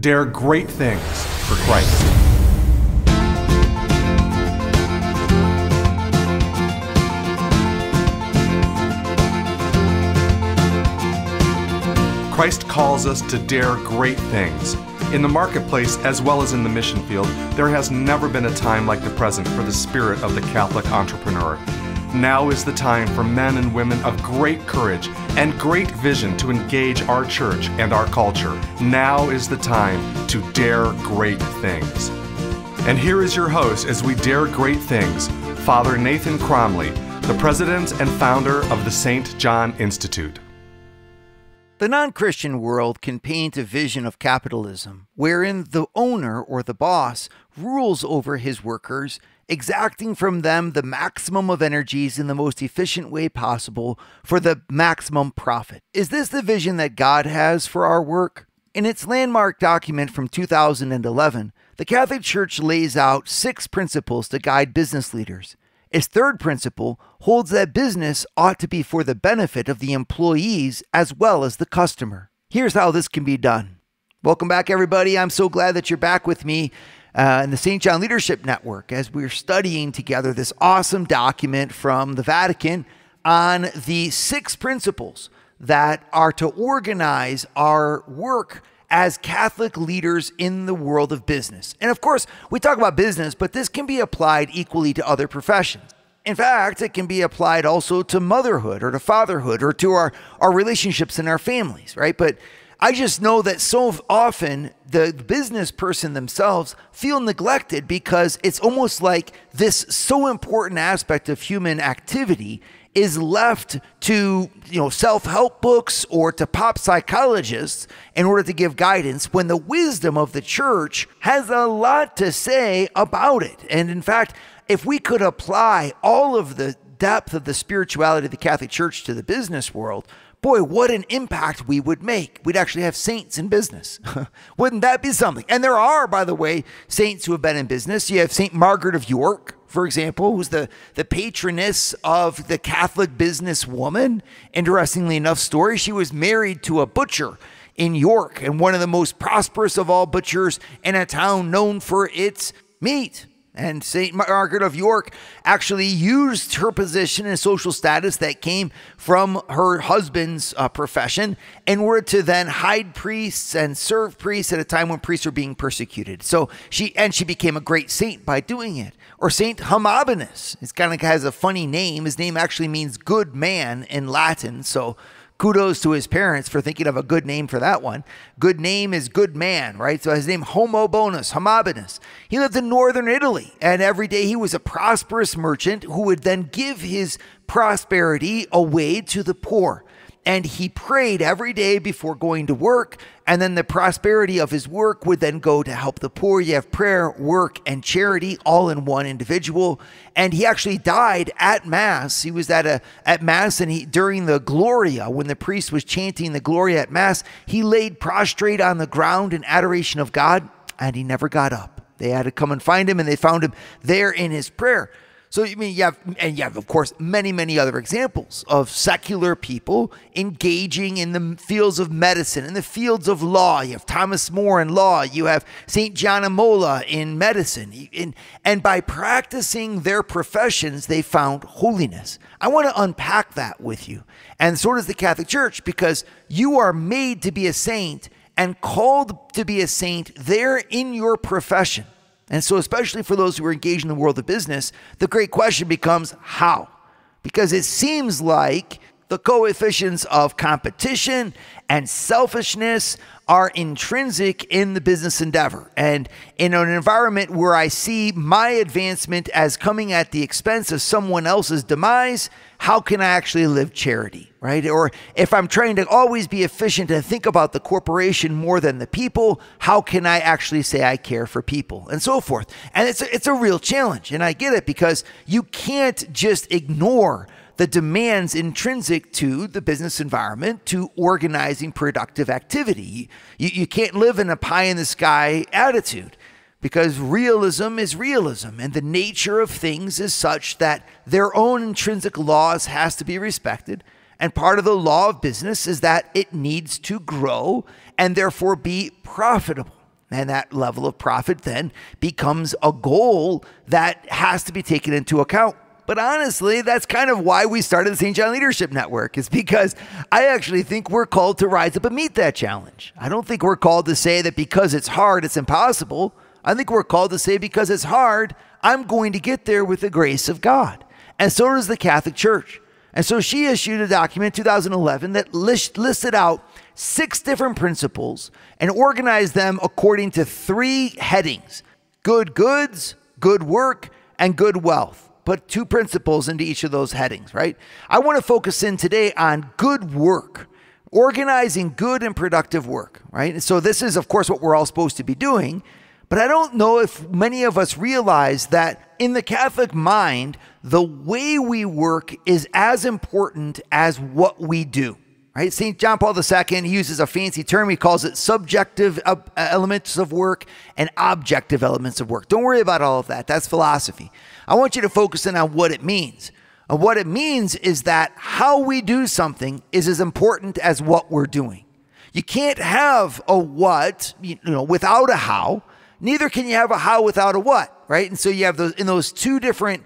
Dare great things for Christ. Christ calls us to dare great things. In the marketplace, as well as in the mission field, there has never been a time like the present for the spirit of the Catholic entrepreneur. Now is the time for men and women of great courage and great vision to engage our church and our culture. Now is the time to dare great things. And here is your host as we dare great things, Father Nathan Cromley, the president and founder of the St. John Institute. The non-Christian world can paint a vision of capitalism, wherein the owner or the boss rules over his workers, exacting from them the maximum of energies in the most efficient way possible for the maximum profit. Is this the vision that God has for our work? In its landmark document from 2011, the Catholic Church lays out 6 principles to guide business leaders. Its third principle holds that business ought to be for the benefit of the employees as well as the customer. Here's how this can be done. Welcome back, everybody. I'm so glad that you're back with me in the St. John Leadership Network as we're studying together this awesome document from the Vatican on the 6 principles that are to organize our work as Catholic leaders in the world of business. And of course, we talk about business, but this can be applied equally to other professions. In fact, it can be applied also to motherhood or to fatherhood or to our relationships in our families, right? But I just know that so often the business person themselves feel neglected because it's almost like this so important aspect of human activity is left to, self-help books or to pop psychologists in order to give guidance when the wisdom of the church has a lot to say about it. And in fact, if we could apply all of the depth of the spirituality of the Catholic Church to the business world, boy, what an impact we would make. We'd actually have saints in business. Wouldn't that be something? And there are, by the way, saints who have been in business. You have St. Margaret of York, for example, who's the patroness of the Catholic businesswoman. Interestingly enough story, she was married to a butcher in York, and one of the most prosperous of all butchers in a town known for its meat. And St. Margaret of York actually used her position and social status that came from her husband's profession in order to then hide priests and serve priests at a time when priests were being persecuted. So she became a great saint by doing it. Or St. Homogenes. It kind of has a funny name. His name actually means good man in Latin. So kudos to his parents for thinking of a good name for that one. Good name is good man, right? So his name Homogenes. He lived in northern Italy, and every day he was a prosperous merchant who would then give his prosperity away to the poor. And he prayed every day before going to work, and then the prosperity of his work would then go to help the poor. You have prayer, work, and charity all in one individual. And he actually died at Mass. He was at Mass, and during the Gloria, when the priest was chanting the Gloria at Mass, he laid prostrate on the ground in adoration of God, and he never got up. They had to come and find him, and they found him there in his prayer. So, you have, of course, many, many other examples of secular people engaging in the fields of medicine, in the fields of law. You have Thomas More in law. You have St. John Mola in medicine. And by practicing their professions, they found holiness. I want to unpack that with you. And so does the Catholic Church, because you are made to be a saint and called to be a saint there in your profession. And so especially for those who are engaged in the world of business, the great question becomes how? Because it seems like the coefficients of competition and selfishness are intrinsic in the business endeavor. And in an environment where I see my advancement as coming at the expense of someone else's demise, how can I actually live charity, right? Or if I'm trying to always be efficient and think about the corporation more than the people, how can I actually say I care for people, and so forth? And it's a real challenge, and I get it, because you can't just ignore the demands intrinsic to the business environment, to organizing productive activity. You can't live in a pie-in-the-sky attitude, because realism is realism, and the nature of things is such that their own intrinsic laws has to be respected. And part of the law of business is that it needs to grow and therefore be profitable. And that level of profit then becomes a goal that has to be taken into account. But honestly, that's kind of why we started the St. John Leadership Network, is because I actually think we're called to rise up and meet that challenge. I don't think we're called to say that because it's hard, it's impossible. I think we're called to say because it's hard, I'm going to get there with the grace of God. And so does the Catholic Church. And so she issued a document in 2011 that listed out 6 different principles and organized them according to 3 headings: good goods, good work, and good wealth. Put 2 principles into each of those headings, right? I want to focus in today on good work, organizing good and productive work, right? And so this is, of course, what we're all supposed to be doing. But I don't know if many of us realize that in the Catholic mind, the way we work is as important as what we do, right? St. John Paul II, he uses a fancy term. He calls it subjective elements of work and objective elements of work. Don't worry about all of that. That's philosophy. I want you to focus in on what it means. And what it means is that how we do something is as important as what we're doing. You can't have a what, without a how. Neither can you have a how without a what, right? And so you have those in those 2 different,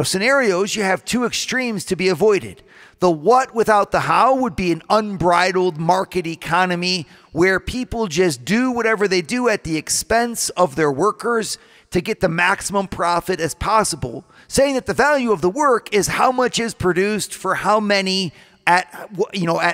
scenarios, you have 2 extremes to be avoided. The what without the how would be an unbridled market economy where people just do whatever they do at the expense of their workers to get the maximum profit as possible, saying that the value of the work is how much is produced for how many at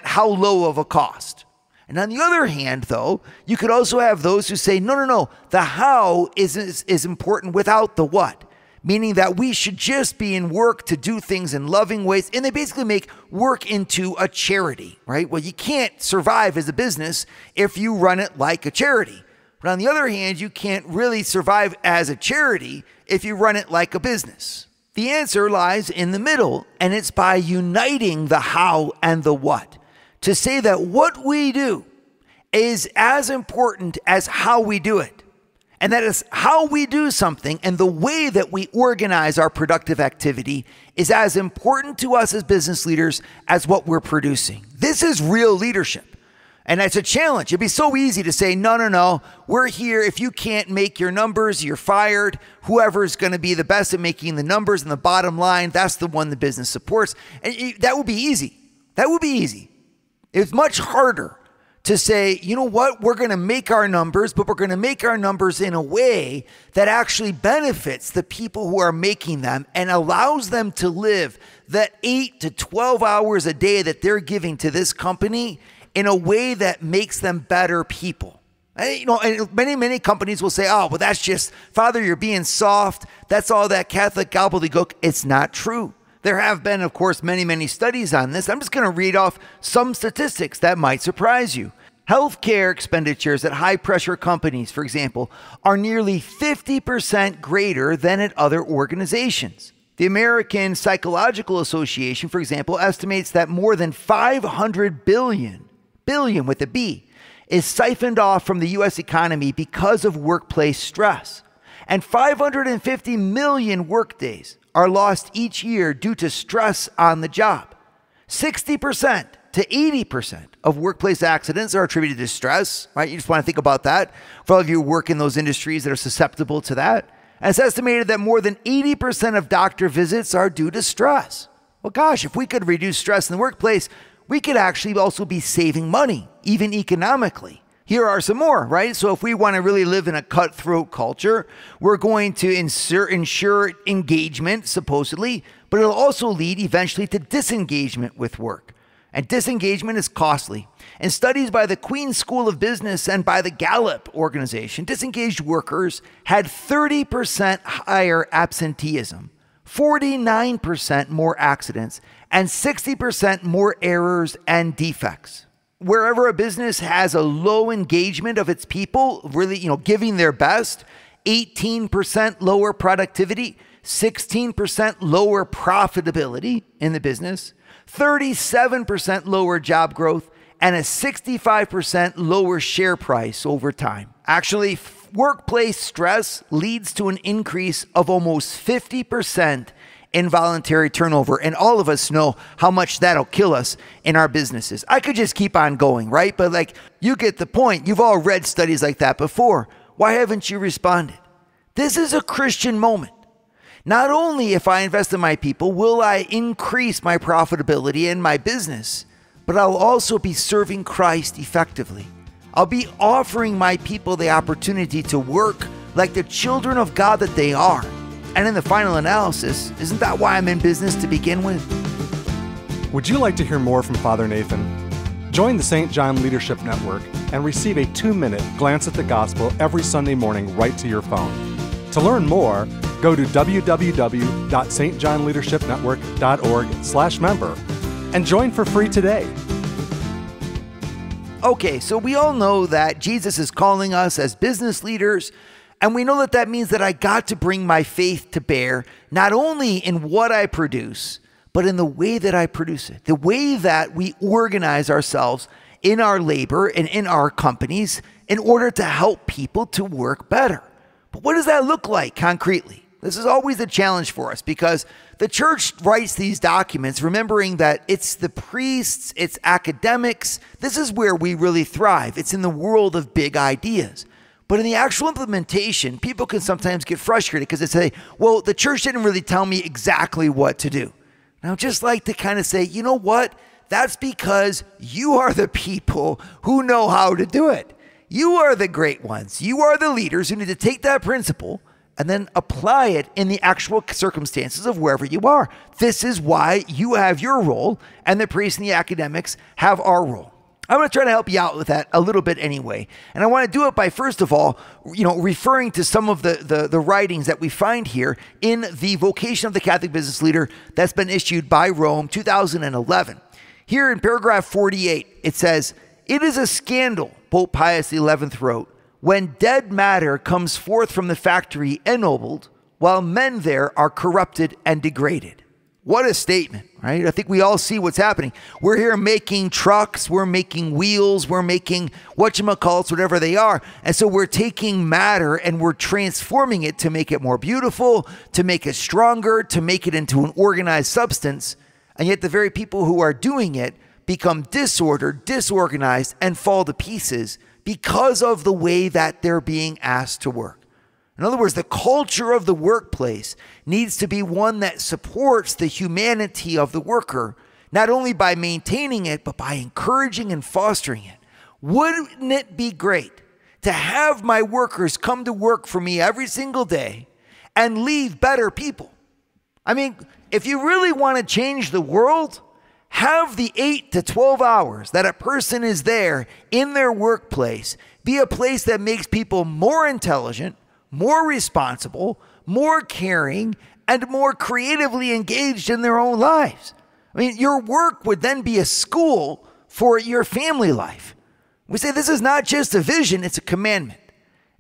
how low of a cost. And on the other hand, though, you could also have those who say, no, the how is important without the what, meaning that we should just be in work to do things in loving ways. And they basically make work into a charity, right? Well, you can't survive as a business if you run it like a charity. But on the other hand, you can't really survive as a charity if you run it like a business. The answer lies in the middle, and it's by uniting the how and the what, to say that what we do is as important as how we do it. And that is how we do something and the way that we organize our productive activity is as important to us as business leaders as what we're producing. This is real leadership. And it's a challenge. It'd be so easy to say, no, we're here. If you can't make your numbers, you're fired. Whoever's going to be the best at making the numbers and the bottom line, that's the one the business supports. And that would be easy. That would be easy. It's much harder to say, you know what, we're going to make our numbers, but we're going to make our numbers in a way that actually benefits the people who are making them and allows them to live that 8 to 12 hours a day that they're giving to this company in a way that makes them better people. And many companies will say, oh, well, that's just, Father, you're being soft. That's all that Catholic gobbledygook. It's not true. There have been, of course, many studies on this. I'm just going to read off some statistics that might surprise you. Healthcare expenditures at high-pressure companies, for example, are nearly 50% greater than at other organizations. The American Psychological Association, for example, estimates that more than 500 billion with a B, is siphoned off from the U.S. economy because of workplace stress. And 550 million workdays are lost each year due to stress on the job. 60% to 80% of workplace accidents are attributed to stress, right? You just want to think about that. For all of you who work in those industries that are susceptible to that. And it's estimated that more than 80% of doctor visits are due to stress. Well, gosh, if we could reduce stress in the workplace, we could actually also be saving money, even economically. Here are some more, right? So if we want to really live in a cutthroat culture, we're going to ensure engagement, supposedly, but it'll also lead eventually to disengagement with work. And disengagement is costly. And studies by the Queen's School of Business and by the Gallup organization, disengaged workers had 30% higher absenteeism, 49% more accidents, and 60% more errors and defects. Wherever a business has a low engagement of its people, really, giving their best, 18% lower productivity, 16% lower profitability in the business, 37% lower job growth, and a 65% lower share price over time. Actually, workplace stress leads to an increase of almost 50% involuntary turnover. And all of us know how much that'll kill us in our businesses. I could just keep on going, right? But you get the point. You've all read studies like that before. Why haven't you responded? This is a Christian moment. Not only if I invest in my people will I increase my profitability in my business, but I'll also be serving Christ effectively. I'll be offering my people the opportunity to work like the children of God that they are. And in the final analysis, isn't that why I'm in business to begin with? Would you like to hear more from Father Nathan? Join the St. John Leadership Network and receive a 2-minute glance at the gospel every Sunday morning right to your phone. To learn more, go to www.stjohnleadershipnetwork.org/member and join for free today. Okay, so we all know that Jesus is calling us as business leaders, and we know that that means that I got to bring my faith to bear, not only in what I produce, but in the way that I produce it, the way that we organize ourselves in our labor and in our companies in order to help people to work better. But what does that look like concretely? This is always a challenge for us because the church writes these documents remembering that it's the priests, it's academics. This is where we really thrive. It's in the world of big ideas. But in the actual implementation, people can sometimes get frustrated because they say, well, the church didn't really tell me exactly what to do. And I would just like to kind of say, you know what? That's because you are the people who know how to do it. You are the great ones. You are the leaders who need to take that principle and then apply it in the actual circumstances of wherever you are. This is why you have your role and the priests and the academics have our role. I'm going to try to help you out with that a little bit anyway. And I want to do it by, first of all, referring to some of the writings that we find here in the Vocation of the Catholic Business Leader that's been issued by Rome, 2011. Here in paragraph 48, it says, "It is a scandal," Pope Pius XI wrote, "when dead matter comes forth from the factory ennobled, while men there are corrupted and degraded." What a statement, right? I think we all see what's happening. We're here making trucks, we're making wheels, we're making whatchamacallits, whatever they are. And so we're taking matter and we're transforming it to make it more beautiful, to make it stronger, to make it into an organized substance. And yet the very people who are doing it become disordered, disorganized, and fall to pieces because of the way that they're being asked to work. In other words, the culture of the workplace needs to be one that supports the humanity of the worker, not only by maintaining it, but by encouraging and fostering it. Wouldn't it be great to have my workers come to work for me every single day and leave better people? I mean, if you really want to change the world, have the 8 to 12 hours that a person is there in their workplace be a place that makes people more intelligent, more responsible, more caring, and more creatively engaged in their own lives. I mean, your work would then be a school for your family life. We say this is not just a vision, it's a commandment.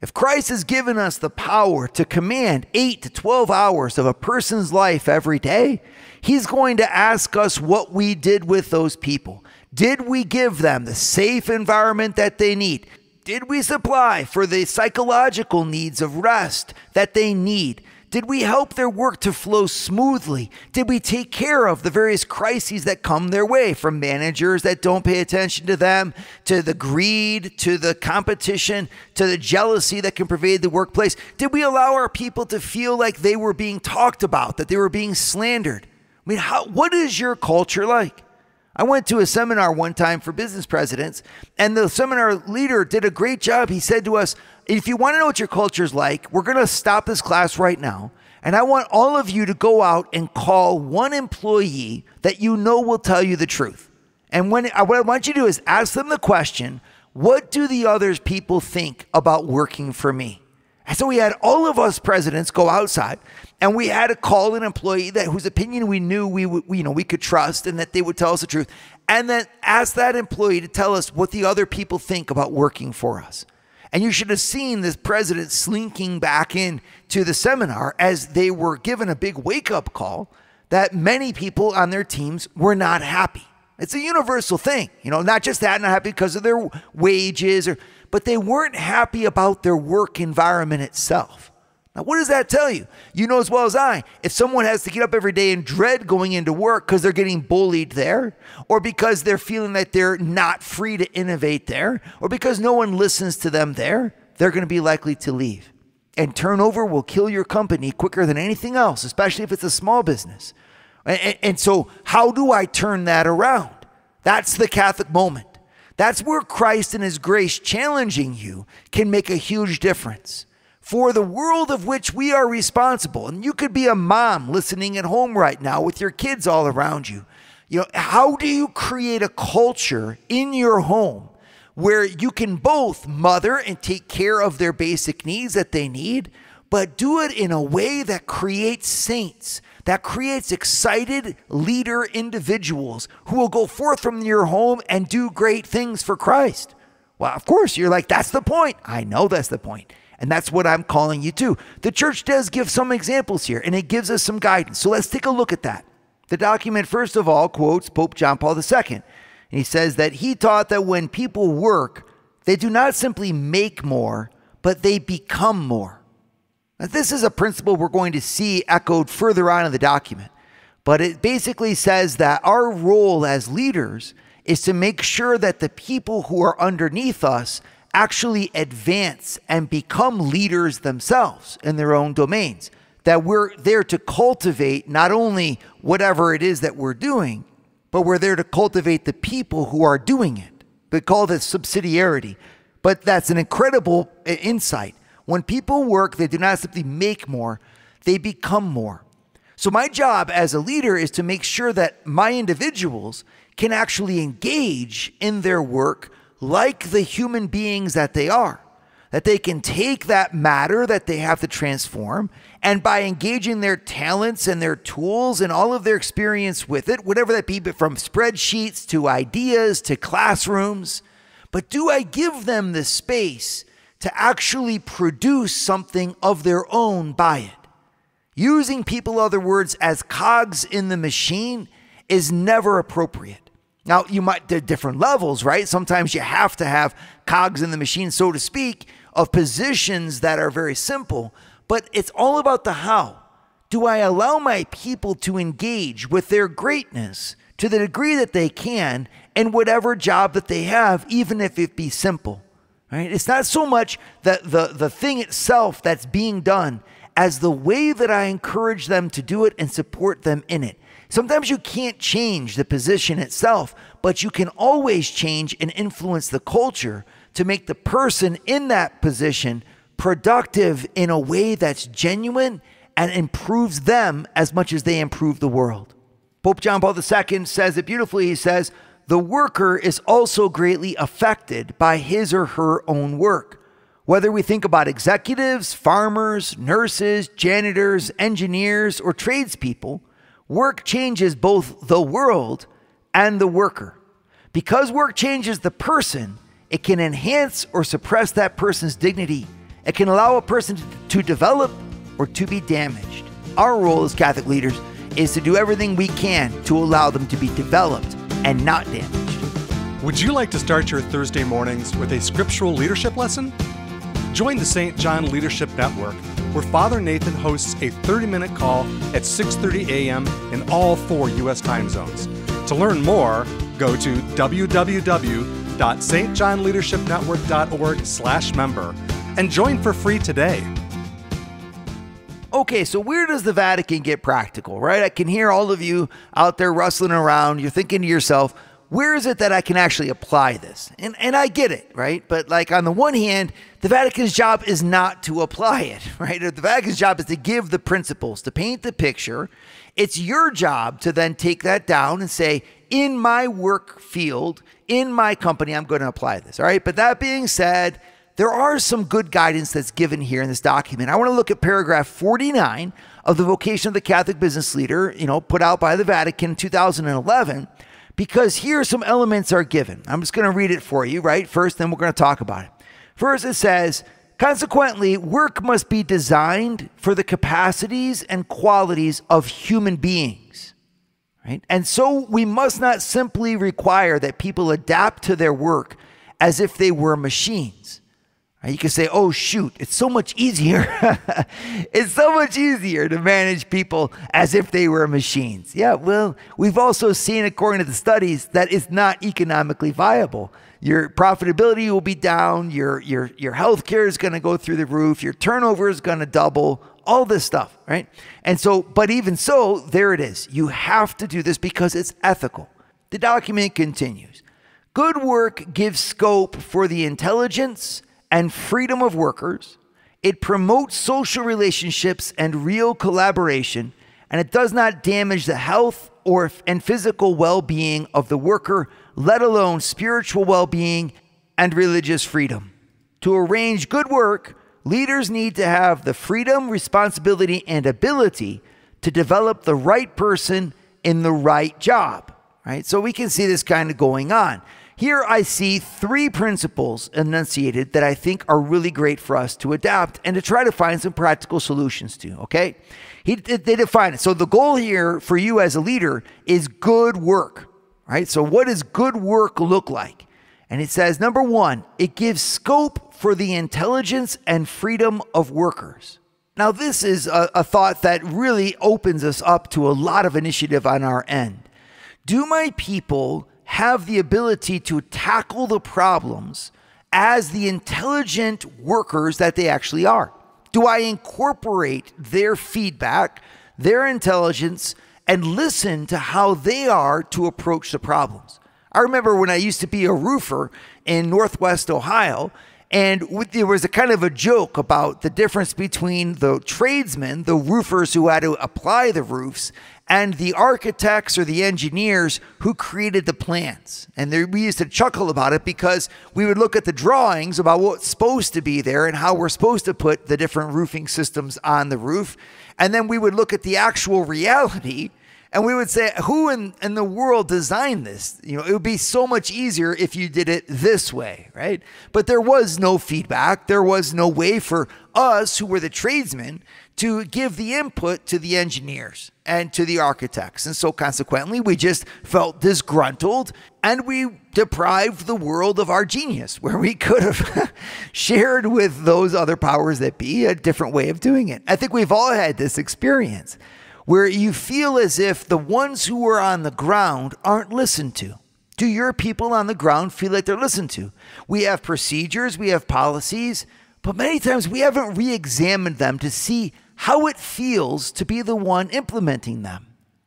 If Christ has given us the power to command 8 to 12 hours of a person's life every day, he's going to ask us what we did with those people. Did we give them the safe environment that they need? Did we supply for the psychological needs of rest that they need? Did we help their work to flow smoothly? Did we take care of the various crises that come their way, from managers that don't pay attention to them, to the greed, to the competition, to the jealousy that can pervade the workplace? Did we allow our people to feel like they were being talked about, that they were being slandered? I mean, what is your culture like? I went to a seminar one time for business presidents, and the seminar leader did a great job. He said to us, if you want to know what your culture is like, we're going to stop this class right now, and I want all of you to go out and call one employee that you know will tell you the truth. And what I want you to do is ask them the question, what do the other people think about working for me? And so we had all of us presidents go outside, and we had to call an employee whose opinion we knew we could trust, and that they would tell us the truth, and then ask that employee to tell us what the other people think about working for us. And you should have seen this president slinking back in to the seminar as they were given a big wake-up call that many people on their teams were not happy. It's a universal thing, not just that, not happy because of their wages, but they weren't happy about their work environment itself. Now, what does that tell you? You know as well as I, if someone has to get up every day and dread going into work because they're getting bullied there, or because they're feeling that they're not free to innovate there, or because no one listens to them there, they're going to be likely to leave. And turnover will kill your company quicker than anything else, especially if it's a small business. And so how do I turn that around? That's the Catholic moment. That's where Christ and his grace challenging you can make a huge difference. For the world of which we are responsible, and you could be a mom listening at home right now with your kids all around you. How do you create a culture in your home where you can both mother and take care of their basic needs that they need, but do it in a way that creates saints, that creates excited leader individuals who will go forth from your home and do great things for Christ? Well, of course, you're like, that's the point. I know that's the point. And that's what I'm calling you to. The church does give some examples here, and it gives us some guidance. So let's take a look at that. The document, first of all, quotes Pope John Paul II. And he says that he taught that when people work, they do not simply make more, but they become more. Now, this is a principle we're going to see echoed further on in the document. But it basically says that our role as leaders is to make sure that the people who are underneath us actually advance and become leaders themselves in their own domains. That we're there to cultivate not only whatever it is that we're doing, but we're there to cultivate the people who are doing it. They call this subsidiarity. But that's an incredible insight. When people work, they do not simply make more, they become more. So my job as a leader is to make sure that my individuals can actually engage in their work like the human beings that they are. That they can take that matter that they have to transform, and by engaging their talents and their tools and all of their experience with it, whatever that be, but from spreadsheets to ideas to classrooms, but do I give them the space to actually produce something of their own by it? Using people, in other words, as cogs in the machine is never appropriate. Now, you might, there are different levels, right? Sometimes you have to have cogs in the machine, so to speak, of positions that are very simple, but it's all about the how. Do I allow my people to engage with their greatness to the degree that they can in whatever job that they have, even if it be simple, right? It's not so much that the thing itself that's being done as the way that I encourage them to do it and support them in it. Sometimes you can't change the position itself, but you can always change and influence the culture to make the person in that position productive in a way that's genuine and improves them as much as they improve the world. Pope John Paul II says it beautifully. He says, the worker is also greatly affected by his or her own work. Whether we think about executives, farmers, nurses, janitors, engineers, or tradespeople, work changes both the world and the worker. Because work changes the person, it can enhance or suppress that person's dignity. It can allow a person to develop or to be damaged. Our role as Catholic leaders is to do everything we can to allow them to be developed and not damaged. Would you like to start your Thursday mornings with a scriptural leadership lesson? Join the St. John Leadership Network, where Father Nathan hosts a 30-minute call at 6:30 a.m. in all 4 U.S. time zones. To learn more, go to www.stjohnleadershipnetwork.org/member and join for free today. Okay, so where does the Vatican get practical, right? I can hear all of you out there rustling around. You're thinking to yourself, where is it that I can actually apply this? And I get it, right? But like on the one hand, the Vatican's job is not to apply it, right? The Vatican's job is to give the principles, to paint the picture. It's your job to then take that down and say, in my work field, in my company, I'm going to apply this, all right? But that being said, there are some good guidance that's given here in this document. I want to look at paragraph 49 of the Vocation of the Catholic Business Leader, put out by the Vatican in 2011, because here some elements are given. I'm just going to read it for you, right? First, then we're going to talk about it. First, it says, consequently, work must be designed for the capacities and qualities of human beings, right? And so we must not simply require that people adapt to their work as if they were machines. You can say, oh, shoot, it's so much easier. It's so much easier to manage people as if they were machines. Yeah, well, we've also seen, according to the studies, that it's not economically viable. Your profitability will be down. Your health care is going to go through the roof. Your turnover is going to double. All this stuff, right? And so, but even so, there it is. You have to do this because it's ethical. The document continues. Good work gives scope for the intelligence and freedom of workers. It promotes social relationships and real collaboration, and it does not damage the health and physical well-being of the worker, let alone spiritual well-being and religious freedom. To arrange good work, leaders need to have the freedom, responsibility, and ability to develop the right person in the right job, right? So we can see this kind of going on. Here I see 3 principles enunciated that I think are really great for us to adapt and to try to find some practical solutions to, okay? They define it. So the goal here for you as a leader is good work, right? So what does good work look like? And it says, number 1, it gives scope for the intelligence and freedom of workers. Now, this is a thought that really opens us up to a lot of initiative on our end. Do my people have the ability to tackle the problems as the intelligent workers that they actually are? Do I incorporate their feedback, their intelligence, and listen to how they are to approach the problems? I remember when I used to be a roofer in Northwest Ohio, and there was a kind of a joke about the difference between the tradesmen, the roofers who had to apply the roofs, and the architects or the engineers who created the plans. And we used to chuckle about it because we would look at the drawings about what's supposed to be there and how we're supposed to put the different roofing systems on the roof. And then we would look at the actual reality and we would say, who in the world designed this? You know, it would be so much easier if you did it this way, right? But there was no feedback. There was no way for us, who were the tradesmen, to give the input to the engineers and to the architects. And so consequently, we just felt disgruntled and we deprived the world of our genius, where we could have shared with those other powers that be a different way of doing it. I think we've all had this experience where you feel as if the ones who are on the ground aren't listened to. Do your people on the ground feel like they're listened to? We have procedures, we have policies, but many times we haven't re-examined them to see how it feels to be the one implementing them.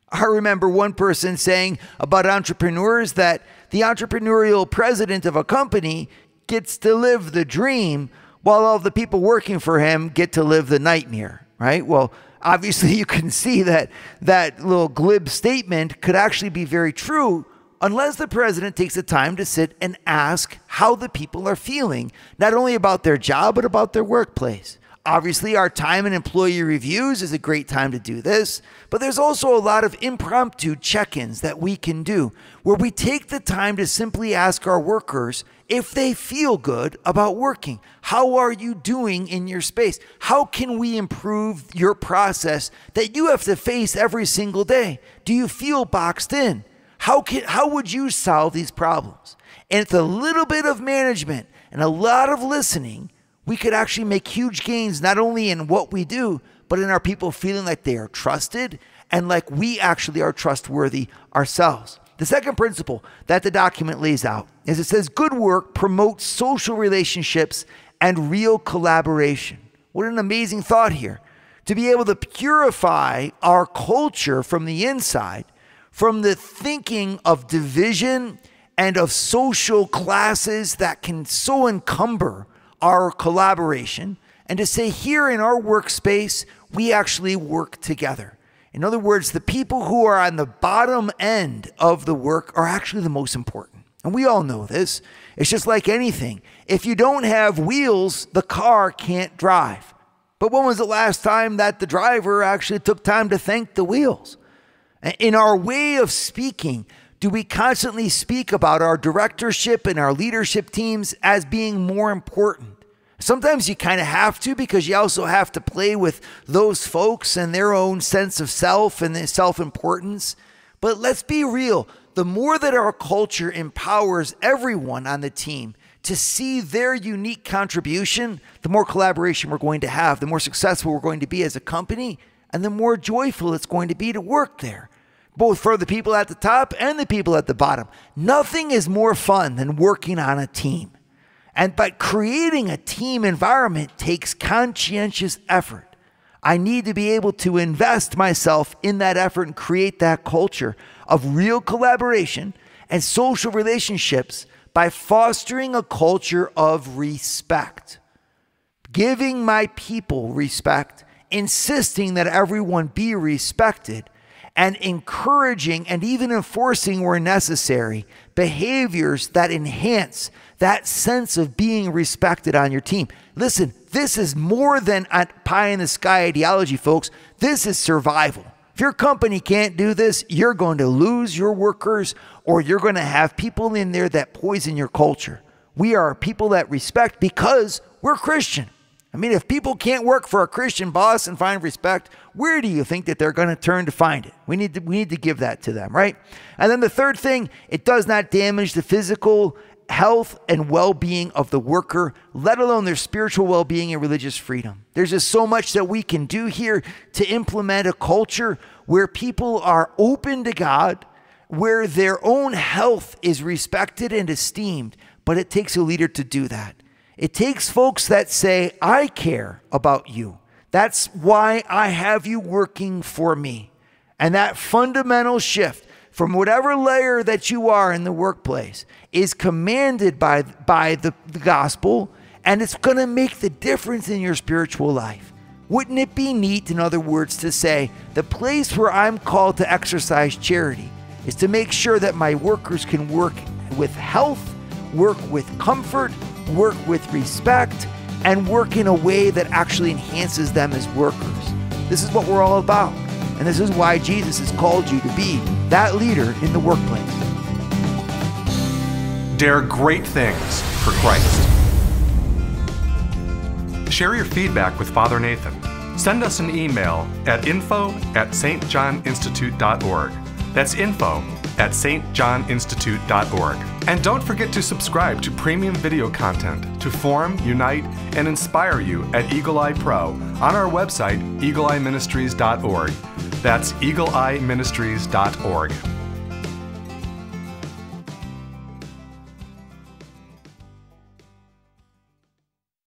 I remember one person saying about entrepreneurs that the entrepreneurial president of a company gets to live the dream while all the people working for him get to live the nightmare, right? Well, obviously you can see that that little glib statement could actually be very true unless the president takes the time to sit and ask how the people are feeling, not only about their job, but about their workplace. Obviously, our time and employee reviews is a great time to do this, but there's also a lot of impromptu check-ins that we can do where we take the time to simply ask our workers if they feel good about working. How are you doing in your space? How can we improve your process that you have to face every single day? Do you feel boxed in? How would you solve these problems? And it's a little bit of management and a lot of listening, we could actually make huge gains, not only in what we do, but in our people feeling like they are trusted and like we actually are trustworthy ourselves. The second principle that the document lays out is it says good work promotes social relationships and real collaboration. What an amazing thought here. To be able to purify our culture from the inside, from the thinking of division and of social classes that can so encumber our collaboration, and to say here in our workspace, we actually work together. In other words, the people who are on the bottom end of the work are actually the most important. And we all know this. It's just like anything. If you don't have wheels, the car can't drive. But when was the last time that the driver actually took time to thank the wheels? In our way of speaking, do we constantly speak about our directorship and our leadership teams as being more important? Sometimes you kind of have to, because you also have to play with those folks and their own sense of self and their self-importance. But let's be real. The more that our culture empowers everyone on the team to see their unique contribution, the more collaboration we're going to have, the more successful we're going to be as a company, and the more joyful it's going to be to work there, both for the people at the top and the people at the bottom. Nothing is more fun than working on a team. But creating a team environment takes conscientious effort. I need to be able to invest myself in that effort and create that culture of real collaboration and social relationships by fostering a culture of respect, giving my people respect, insisting that everyone be respected, and encouraging and even enforcing where necessary behaviors that enhance that sense of being respected on your team. Listen, this is more than a pie in the sky ideology, folks. This is survival. If your company can't do this, you're going to lose your workers, or you're going to have people in there that poison your culture. We are people that respect because we're Christian. I mean, if people can't work for a Christian boss and find respect, where do you think that they're going to turn to find it? We need to give that to them, right? And then the third thing, it does not damage the physical health and well-being of the worker, let alone their spiritual well-being and religious freedom. There's just so much that we can do here to implement a culture where people are open to God, where their own health is respected and esteemed, but it takes a leader to do that. It takes folks that say, I care about you. That's why I have you working for me. And that fundamental shift from whatever layer that you are in the workplace is commanded by the gospel, and it's going to make the difference in your spiritual life. Wouldn't it be neat, in other words, to say, the place where I'm called to exercise charity is to make sure that my workers can work with health, work with comfort, work with respect, and work in a way that actually enhances them as workers. This is what we're all about. And this is why Jesus has called you to be that leader in the workplace. Dare great things for Christ. Share your feedback with Father Nathan. Send us an email at info@stjohninstitute.org. That's info@stjohninstitute.org. And don't forget to subscribe to premium video content to form, unite, and inspire you at Eagle Eye Pro on our website, eagleeyeministries.org. That's eagleeyeministries.org.